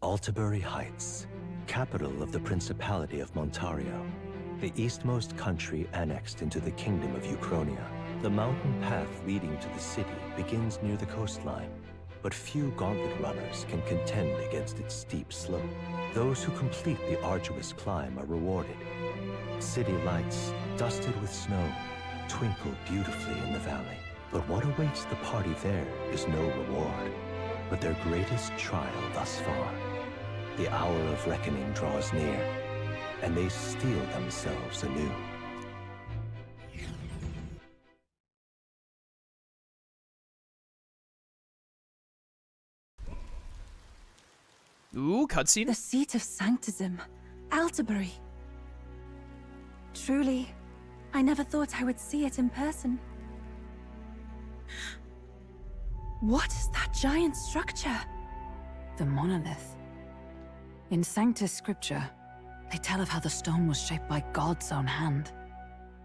Altabury Heights, capital of the Principality of Montario, the eastmost country annexed into the Kingdom of Euchronia. The mountain path leading to the city begins near the coastline, but few gauntlet runners can contend against its steep slope. Those who complete the arduous climb are rewarded. City lights, dusted with snow, twinkle beautifully in the valley. But what awaits the party there is no reward, but their greatest trial thus far. The hour of reckoning draws near, and they steel themselves anew. Ooh, cutscene. The seat of sanctism, Altabury. Truly, I never thought I would see it in person. What is that giant structure? The monolith. In Sanctus Scripture, they tell of how the stone was shaped by God's own hand.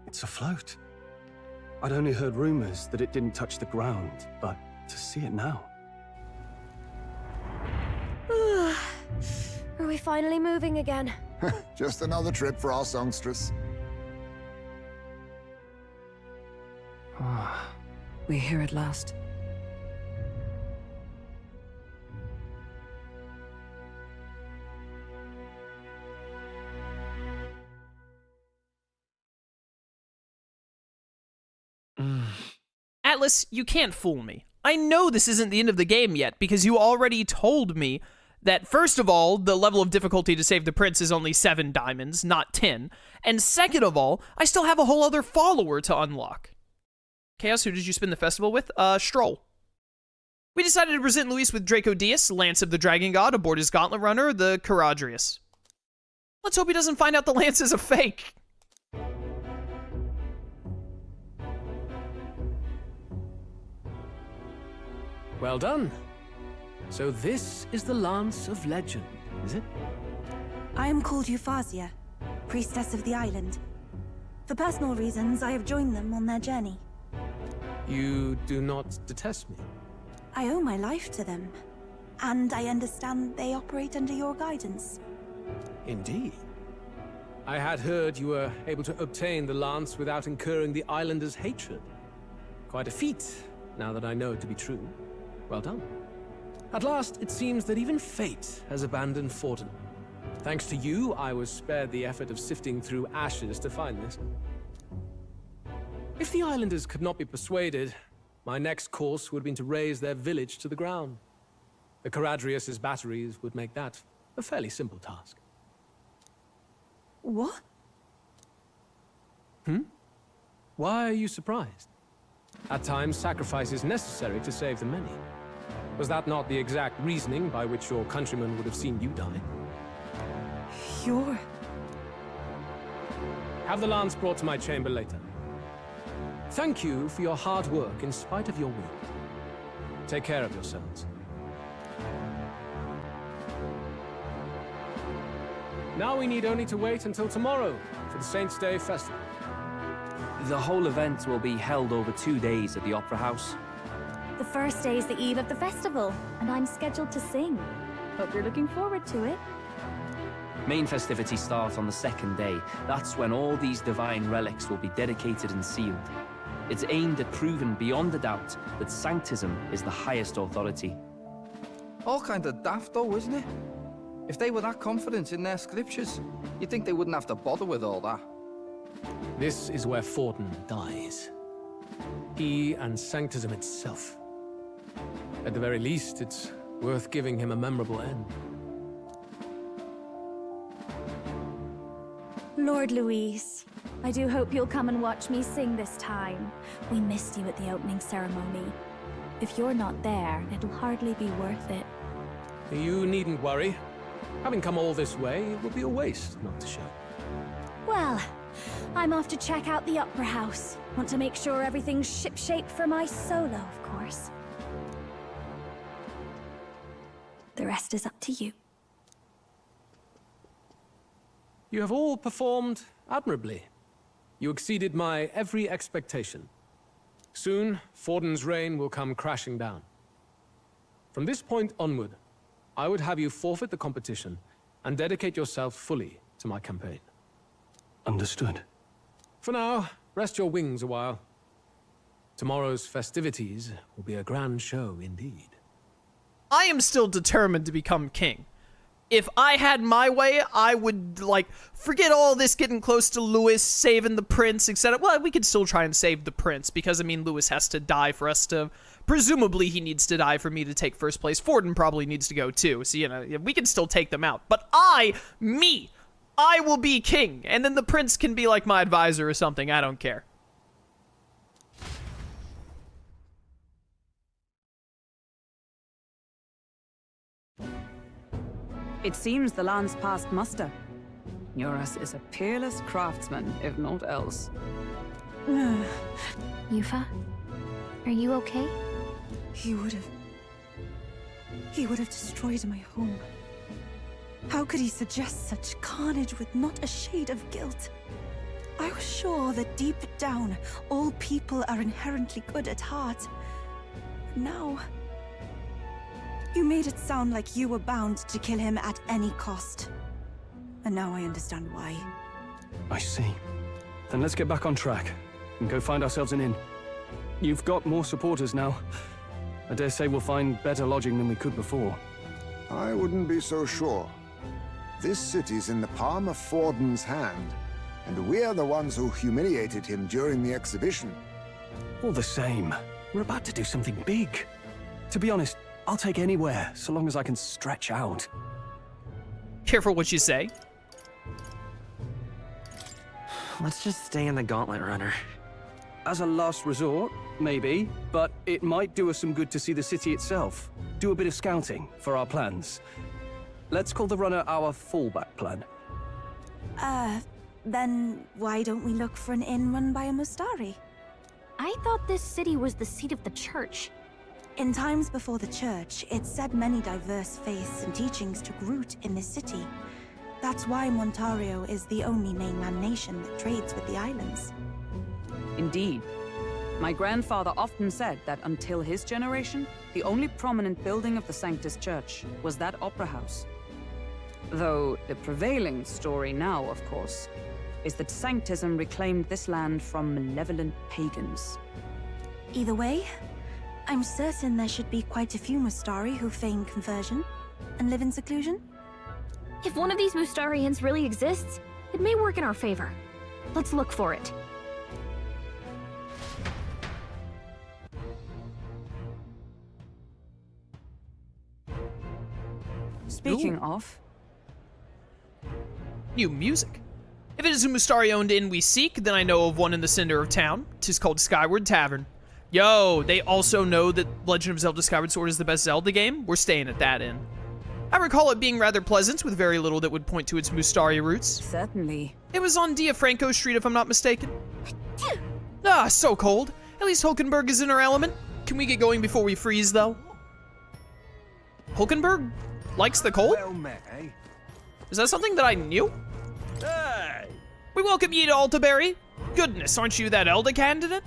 It's afloat. I'd only heard rumors that it didn't touch the ground, but to see it now. Are we finally moving again? Just another trip for our songstress. We're here at last. Atlus, you can't fool me. I know this isn't the end of the game yet, because you already told me that, first of all, the level of difficulty to save the prince is only 7 diamonds, not 10. And second of all, I still have a whole other follower to unlock. Chaos, who did you spend the festival with? Stroll. We decided to present Luis with Draco Dias, Lance of the Dragon God, aboard his Gauntlet Runner, the Caradrius. Let's hope he doesn't find out the Lance is a fake. Well done. So this is the Lance of Legend, is it? I am called Euphazia, priestess of the island. For personal reasons, I have joined them on their journey. You do not detest me? I owe my life to them, and I understand they operate under your guidance. Indeed. I had heard you were able to obtain the lance without incurring the islanders' hatred. Quite a feat, now that I know it to be true. Well done. At last, it seems that even fate has abandoned Fortin. Thanks to you, I was spared the effort of sifting through ashes to find this. If the islanders could not be persuaded, my next course would have been to raze their village to the ground. The Caradrius' batteries would make that a fairly simple task. What? Why are you surprised? At times, sacrifice is necessary to save the many. Was that not the exact reasoning by which your countrymen would have seen you die? You're... Have the lance brought to my chamber later. Thank you for your hard work in spite of your will. Take care of yourselves. Now we need only to wait until tomorrow for the Saints' Day Festival. The whole event will be held over 2 days at the Opera House. The first day is the eve of the festival, and I'm scheduled to sing. Hope you're looking forward to it. Main festivities start on the 2nd day. That's when all these divine relics will be dedicated and sealed. It's aimed at proving beyond a doubt that Sanctism is the highest authority. All kind of daft though, isn't it? If they were that confident in their scriptures, you'd think they wouldn't have to bother with all that. This is where Fortin dies. He and Sanctism itself. At the very least, it's worth giving him a memorable end. Lord Luis, I do hope you'll come and watch me sing this time. We missed you at the opening ceremony. If you're not there, it'll hardly be worth it. You needn't worry. Having come all this way, it would be a waste not to show. Well, I'm off to check out the Opera House. Want to make sure everything's shipshape for my solo, of course. The rest is up to you. You have all performed admirably. You exceeded my every expectation. Soon, Fortin's reign will come crashing down. From this point onward, I would have you forfeit the competition and dedicate yourself fully to my campaign. Understood. For now, rest your wings a while. Tomorrow's festivities will be a grand show indeed. I am still determined to become king. If I had my way, I would, like, forget all this getting close to Louis, saving the prince, etc. Well, we could still try and save the prince, because, I mean, Louis has to die for us to... Presumably, he needs to die for me to take first place. Forden probably needs to go, too. So, you know, we can still take them out. But I will be king. And then the prince can be, like, my advisor or something. I don't care. It seems the land's past muster. Eurus is a peerless craftsman, if not else. Yufa, are you okay? He would have destroyed my home. How could he suggest such carnage with not a shade of guilt? I was sure that deep down, all people are inherently good at heart. Now... You made it sound like you were bound to kill him at any cost. And now I understand why. I see. Then let's get back on track and go find ourselves an inn. You've got more supporters now. I dare say we'll find better lodging than we could before. I wouldn't be so sure. This city's in the palm of Forden's hand, and we're the ones who humiliated him during the exhibition. All the same, we're about to do something big. To be honest, I'll take anywhere, so long as I can stretch out. Careful what you say. Let's just stay in the Gauntlet Runner. As a last resort, maybe, but it might do us some good to see the city itself. Do a bit of scouting for our plans. Let's call the runner our fallback plan. Then why don't we look for an inn run by a Mustari? I thought this city was the seat of the church. In times before the church, it said many diverse faiths and teachings took root in this city. That's why Montario is the only mainland nation that trades with the islands. Indeed. My grandfather often said that until his generation, the only prominent building of the Sanctus Church was that opera house. Though the prevailing story now, of course, is that Sanctism reclaimed this land from malevolent pagans. Either way, I'm certain there should be quite a few Mustari who feign conversion and live in seclusion. If one of these Mustarians really exists, it may work in our favor. Let's look for it. Speaking of... New music. If it is a Mustari-owned inn we seek, then I know of one in the center of town. 'Tis called Skyward Tavern. Yo, they also know that Legend of Zelda Skyward Sword is the best Zelda game? We're staying at that inn. I recall it being rather pleasant, with very little that would point to its Mustari roots. Certainly. It was on Diafranco Street, if I'm not mistaken. Ah, so cold. At least Hulkenberg is in her element. Can we get going before we freeze, though? Hulkenberg likes the cold? Well met, eh? Is that something that I knew? Hey! We welcome ye to Altabury. Goodness, aren't you that Elda candidate?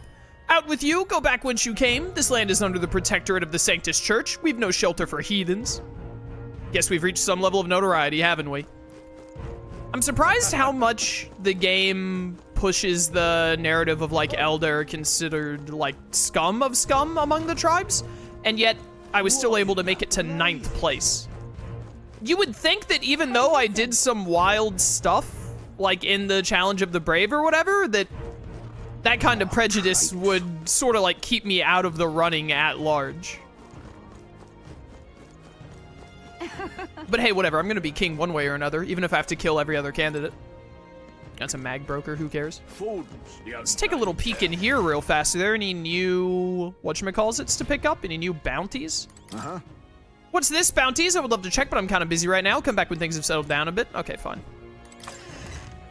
Out with you, go back whence you came. This land is under the protectorate of the Sanctus Church. We've no shelter for heathens. Guess we've reached some level of notoriety, haven't we? I'm surprised how much the game pushes the narrative of, like, Elda are considered, like, scum of scum among the tribes, and yet I was still able to make it to 9th place. You would think that even though I did some wild stuff, like in the Challenge of the Brave or whatever, that kind of prejudice would sort of like keep me out of the running at large. But hey, whatever, I'm gonna be king one way or another, even if I have to kill every other candidate. That's a mag broker, who cares? Let's take a little peek in here real fast. Are there any new, whatchamacallits to pick up? Any new bounties? Uh-huh. What's this, bounties? I would love to check, but I'm kind of busy right now. Come back when things have settled down a bit. Okay, fine.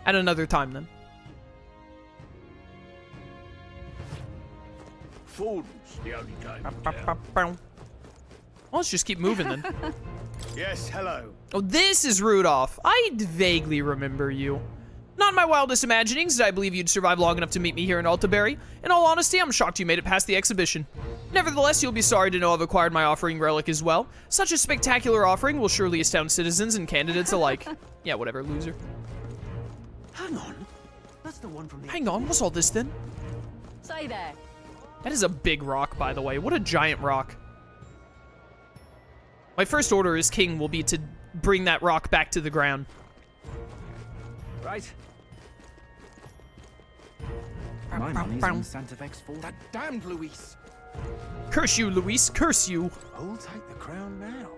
At another time, then. Well, let's just keep moving, then. Yes, hello. Oh, this is Rudolph. I vaguely remember you. Not in my wildest imaginings did I believe you'd survive long enough to meet me here in Altabury. In all honesty, I'm shocked you made it past the exhibition. Nevertheless, you'll be sorry to know I've acquired my offering relic as well. Such a spectacular offering will surely astound citizens and candidates alike. Yeah, whatever, loser. Hang on. That's the one from the... Hang on, what's all this then? Say there. That is a big rock, by the way. What a giant rock. My first order as king will be to bring that rock back to the ground. Right. My money's on Santa Fe's fall. That damned Luis. Curse you, Luis, curse you. I'll take the crown now.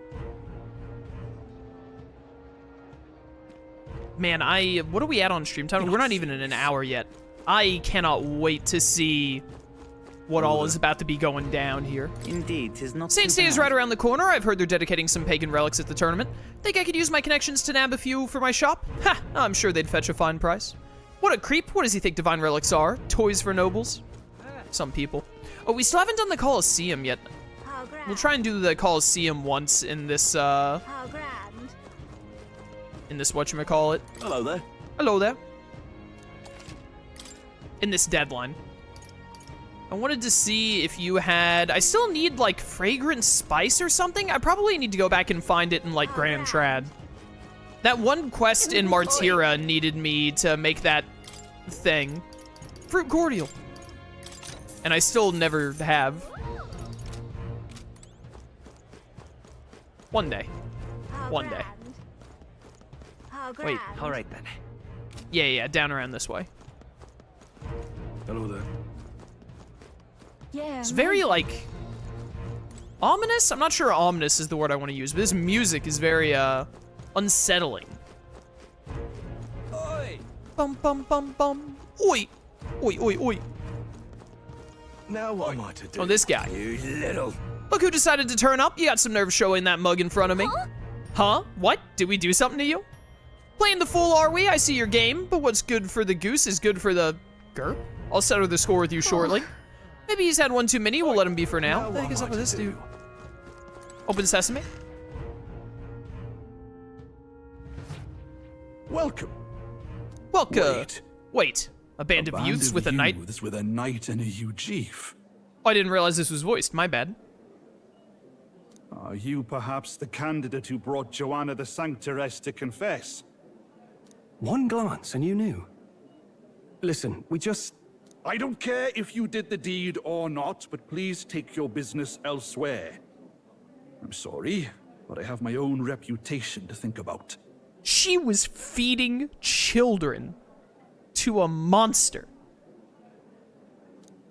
Man, what are we at on stream time? We're not even in an hour yet. I cannot wait to see what all is about to be going down here. Indeed, 'tis not Saints too Day is bad. right around the corner. I've heard they're dedicating some pagan relics at the tournament. Think I could use my connections to nab a few for my shop? Ha! I'm sure they'd fetch a fine price. What a creep. What does he think divine relics are? Toys for nobles? Some people. Oh, we still haven't done the Colosseum yet. We'll try and do the Colosseum once in this, in this whatchamacallit. Hello there. Hello there. In this deadline. I wanted to see if you had... I still need, like, fragrant spice or something. I probably need to go back and find it in, like, Grand Trad. That one quest in Martyra needed me to make that thing. Fruit cordial. And I still never have. One day. One day. Wait. All right then. Yeah, down around this way. Hello there. Yeah. It's very, like, ominous? I'm not sure ominous is the word I want to use, but this music is very, unsettling. Oi! Bum, bum, bum, bum. Oi! Oi, oi, oi. Now what am I to do? Oh, this guy. You little... Look who decided to turn up. You got some nerve showing that mug in front of me. Huh? What? Did we do something to you? Playing the fool, are we? I see your game, but what's good for the goose is good for the... Grr? I'll settle the score with you shortly. Maybe he's had one too many. We'll let him be for now. What the heck is up with this dude? Open sesame. Welcome. Welcome. Wait. A band of youths with a knight? With a knight and a Euchief. Oh, I didn't realize this was voiced. My bad. Are you perhaps the candidate who brought Joanna the Sanctoress to confess? One glance and you knew. Listen, we just... I don't care if you did the deed or not, but please take your business elsewhere. I'm sorry, but I have my own reputation to think about. She was feeding children to a monster.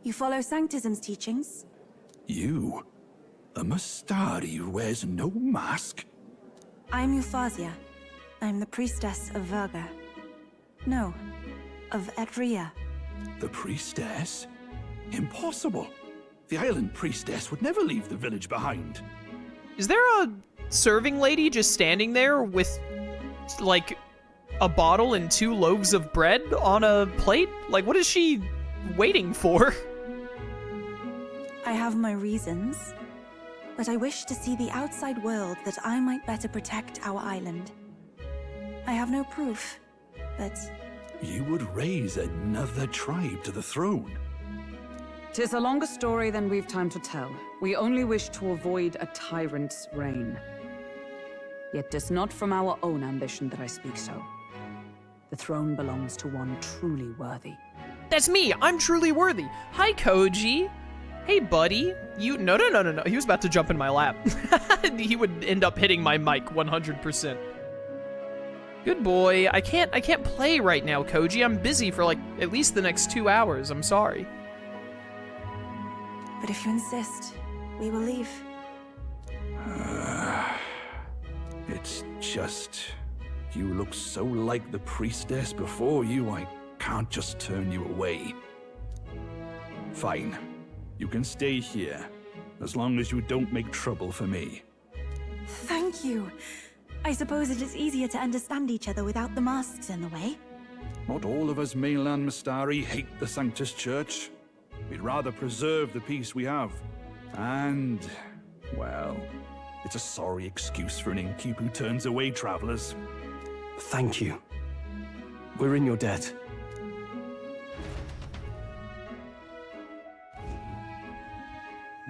You follow Sanctism's teachings? You? A Mastari who wears no mask? I'm Euphausia. I'm the priestess of Verga. No, of Etria. The priestess? Impossible. The island priestess would never leave the village behind. Is there a serving lady just standing there with, like, a bottle and 2 loaves of bread on a plate? Like, what is she waiting for? I have my reasons, but I wish to see the outside world that I might better protect our island. I have no proof, but... You would raise another tribe to the throne. 'Tis a longer story than we've time to tell. We only wish to avoid a tyrant's reign. Yet 'tis not from our own ambition that I speak so. The throne belongs to one truly worthy. That's me. I'm truly worthy. Hi, Koji. Hey, buddy. You... No. He was about to jump in my lap. He would end up hitting my mic 100%. Good boy. I can't play right now, Koji. I'm busy for, like, at least the next 2 hours. I'm sorry. But if you insist, we will leave. It's just... You look so like the priestess before you, I can't just turn you away. Fine. You can stay here, as long as you don't make trouble for me. Thank you. I suppose it is easier to understand each other without the masks in the way. Not all of us mainland Mastari hate the Sanctus Church. We'd rather preserve the peace we have. And, well, it's a sorry excuse for an innkeep who turns away travelers. Thank you. We're in your debt.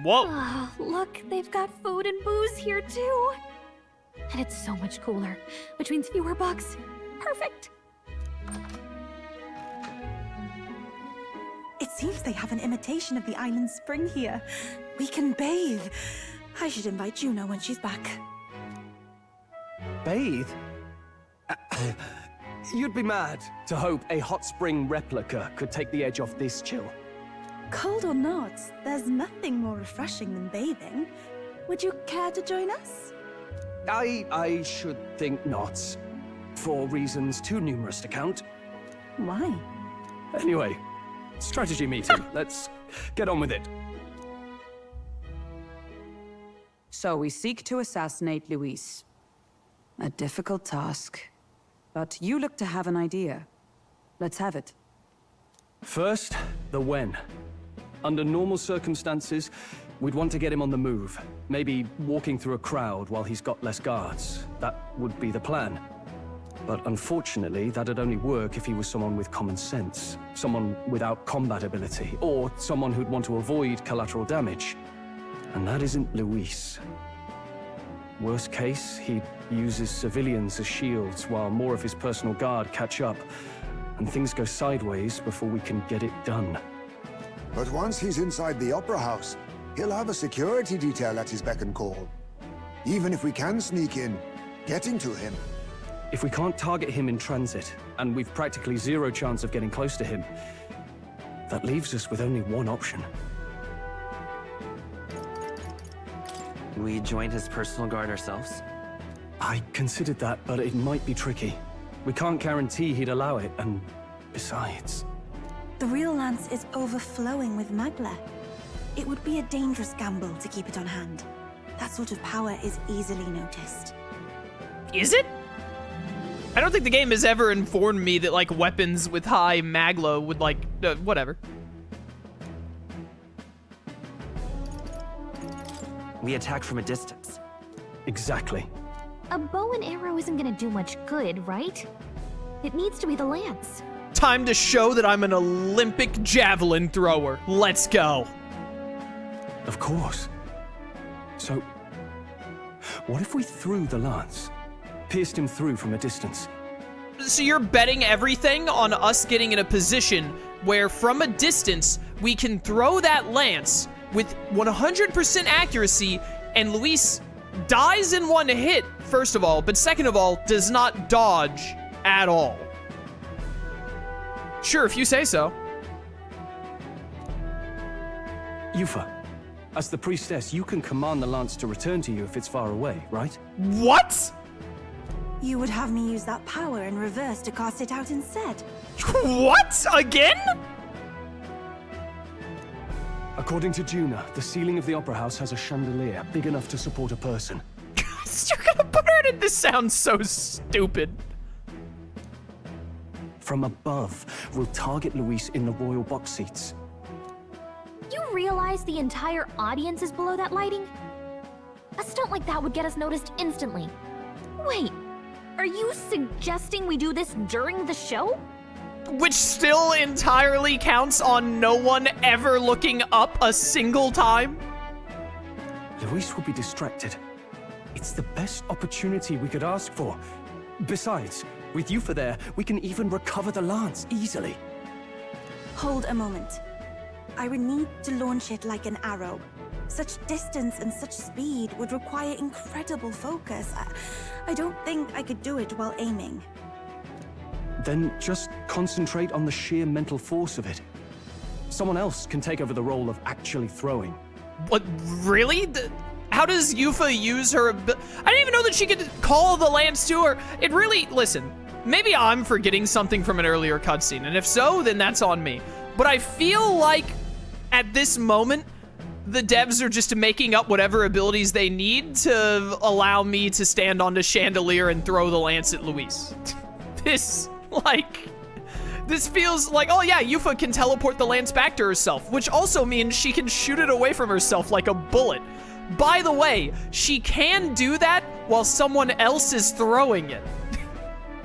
Whoa. Oh, look, they've got food and booze here too. And it's so much cooler, which means fewer bugs. Perfect. It seems they have an imitation of the island spring here. We can bathe. I should invite Juno when she's back. Bathe? You'd be mad to hope a hot spring replica could take the edge off this chill. Cold or not, there's nothing more refreshing than bathing. Would you care to join us? I should think not. For reasons too numerous to count. Why? Anyway, strategy meeting. Let's get on with it. So we seek to assassinate Luis. A difficult task. But you look to have an idea. Let's have it. First, the when. Under normal circumstances, we'd want to get him on the move. Maybe walking through a crowd while he's got less guards. That would be the plan. But unfortunately, that'd only work if he was someone with common sense. Someone without combat ability. Or someone who'd want to avoid collateral damage. And that isn't Luis. Worst case, he uses civilians as shields while more of his personal guard catch up. And things go sideways before we can get it done. But once he's inside the Opera House, he'll have a security detail at his beck and call. Even if we can sneak in, getting to him. If we can't target him in transit, and we've practically zero chance of getting close to him, that leaves us with only one option. We joined his personal guard ourselves? I considered that, but it might be tricky. We can't guarantee he'd allow it, and besides... The real lance is overflowing with magla. It would be a dangerous gamble to keep it on hand. That sort of power is easily noticed. Is it? I don't think the game has ever informed me that, like, weapons with high magla would, like, whatever. We attack from a distance. Exactly. A bow and arrow isn't gonna do much good, right? It needs to be the lance. Time to show that I'm an Olympic javelin thrower. Let's go. Of course. So, what if we threw the lance? Pierced him through from a distance? So you're betting everything on us getting in a position where from a distance we can throw that lance with 100% accuracy and Luis dies in one hit, first of all, but second of all, does not dodge at all. Sure, if you say so. Yufa, as the priestess, you can command the lance to return to you if it's far away, right? What? You would have me use that power in reverse to cast it out instead. What? Again? According to Juna, the ceiling of the Opera House has a chandelier big enough to support a person. You're gonna burn it. This sounds so stupid. From above, we'll target Luis in the royal box seats. You realize the entire audience is below that lighting? A stunt like that would get us noticed instantly. Wait, are you suggesting we do this during the show? Which still entirely counts on no one ever looking up a single time? Luis will be distracted. It's the best opportunity we could ask for. Besides, with Yufa there, we can even recover the lance easily. Hold a moment. I would need to launch it like an arrow. Such distance and such speed would require incredible focus. I don't think I could do it while aiming. Then just concentrate on the sheer mental force of it. Someone else can take over the role of actually throwing. What, really? How does Yufa use her? I didn't even know that she could call the lance to her. It really, listen, maybe I'm forgetting something from an earlier cutscene, and if so, then that's on me. But I feel like at this moment, the devs are just making up whatever abilities they need to allow me to stand on the chandelier and throw the lance at Luis. This feels like, oh yeah, Yufa can teleport the lance back to herself, which also means she can shoot it away from herself like a bullet. By the way, she can do that while someone else is throwing it.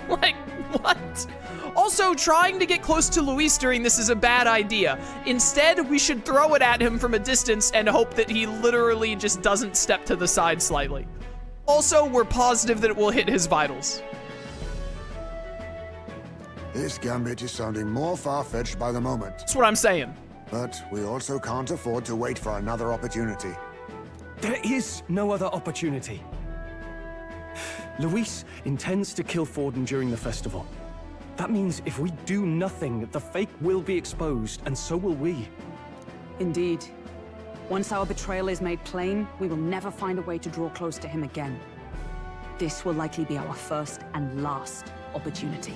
Like, What? Also, trying to get close to Luis during this is a bad idea. Instead, we should throw it at him from a distance and hope that he literally just doesn't step to the side slightly. Also, we're positive that it will hit his vitals. This gambit is sounding more far-fetched by the moment. That's what I'm saying. But we also can't afford to wait for another opportunity. There is no other opportunity. Luis intends to kill Forden during the festival. That means if we do nothing, the fake will be exposed, and so will we. Indeed. Once our betrayal is made plain, we will never find a way to draw close to him again. This will likely be our first and last opportunity.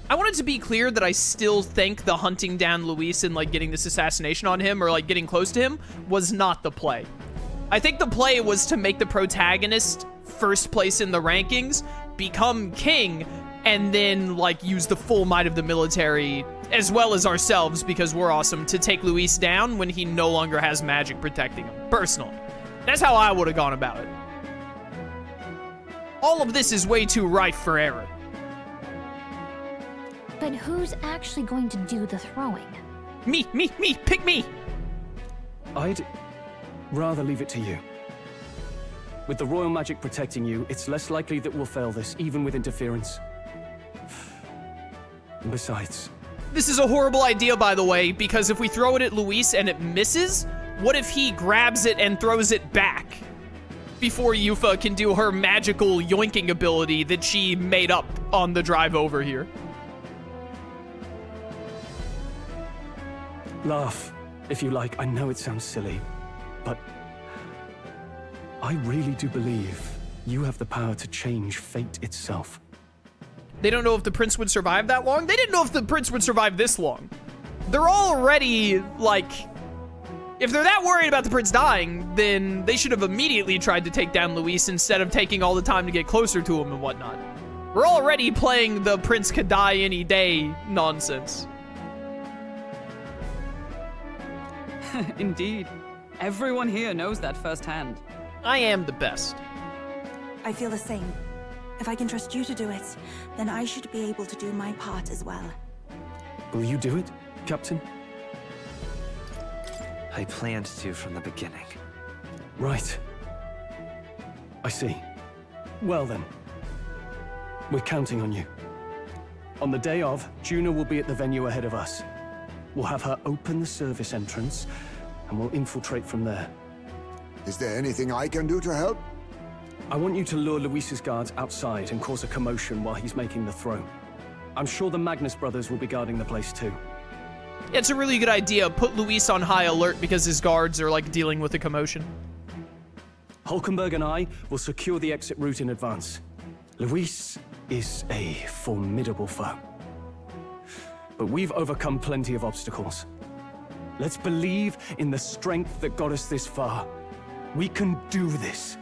I wanted to be clear that I still think the hunting down Luis and, like, getting this assassination on him or, like, getting close to him was not the play. I think the play was to make the protagonist first place in the rankings, become king, and then, like, use the full might of the military, as well as ourselves, because we're awesome, to take Luis down when he no longer has magic protecting him. Personally. That's how I would have gone about it. All of this is way too rife for error. But who's actually going to do the throwing? Me, pick me! I'd rather leave it to you. With the royal magic protecting you, it's less likely that we'll fail this, even with interference. And besides... This is a horrible idea, by the way, because if we throw it at Luis and it misses, what if he grabs it and throws it back? Before Yufa can do her magical yoinking ability that she made up on the drive over here. Laugh, if you like. I know it sounds silly, but I really do believe you have the power to change fate itself. They don't know if the prince would survive that long? They didn't know if the prince would survive this long. They're already, like... If they're that worried about the prince dying, then they should have immediately tried to take down Luis instead of taking all the time to get closer to him and whatnot. We're already playing the prince could die any day nonsense. Indeed. Everyone here knows that firsthand. I am the best. I feel the same. If I can trust you to do it, then I should be able to do my part as well. Will you do it, Captain? I planned to from the beginning. Right. I see. Well then. We're counting on you. On the day of, Juna will be at the venue ahead of us. We'll have her open the service entrance, and we'll infiltrate from there. Is there anything I can do to help? I want you to lure Luis's guards outside and cause a commotion while he's making the throw. I'm sure the Magnus brothers will be guarding the place too. Yeah, it's a really good idea. Put Luis on high alert because his guards are, like, dealing with a commotion. Hulkenberg and I will secure the exit route in advance. Luis is a formidable foe. But we've overcome plenty of obstacles. Let's believe in the strength that got us this far. We can do this.